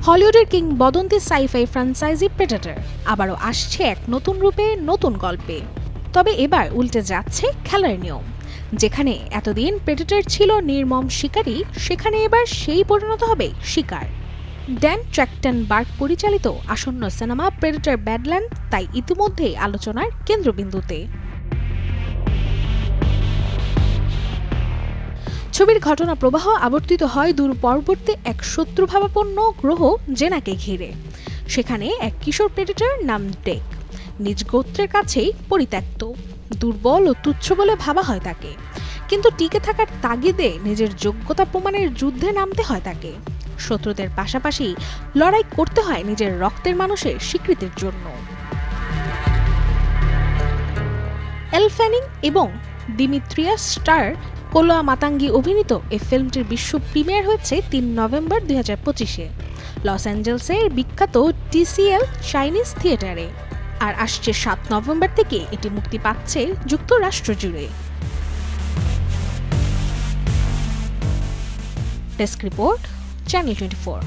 হলিউডের কিংবদন্তি sci fi franchise Predator আবারও আসছে এক নতুন রূপে, নতুন গল্পে। তবে এবার উল্টে যাচ্ছে খেলার নিয়ম। যেখানে এতদিন প্রেডেটর ছিল নির্মম শিকারী, সেখানে এবার সেই পরিণত হবে শিকার। ড্যান ট্র্যাকটেনবার্গ পরিচালিত আসন্ন সিনেমা প্রেডেটর ব্যাডল্যান্ড তাই ইতিমধ্যেই আলোচনার কেন্দ্রবিন্দুতে। ছবির ঘটনা প্রবাহ আবর্তিত হয় দূর পরবর্তী এক শত্রুভাবাপন্ন গ্রহ জেনাকে ঘিরে। সেখানে এক কিশোর প্রেডেটর নাম ডেক নিজ গোত্রের কাছেই পরিত্যক্ত, দুর্বল ও তুচ্ছ বলে ভাবা হয় তাকে। কিন্তু টিকে থাকার তাগিদে নিজের যোগ্যতা প্রমাণের যুদ্ধে নামতে হয় তাকে। শত্রুদের পাশাপাশি লড়াই করতে হয় নিজের রক্তের মানুষের স্বীকৃতির জন্য। এল ফ্যানিং এবং দিমিত্রিয়াস স্টার কোলোয়া মাতাঙ্গি অভিনীত এই ফিল্মটির বিশ্ব প্রিমিয়ার হয়েছে ৩ নভেম্বর ২০২৫-এ লস অ্যাঞ্জেলসের বিখ্যাত TCL চাইনিজ থিয়েটারে। আর আসছে ৭ নভেম্বর থেকে এটি মুক্তি পাচ্ছে যুক্তরাষ্ট্র জুড়ে। Desk report, channel 24।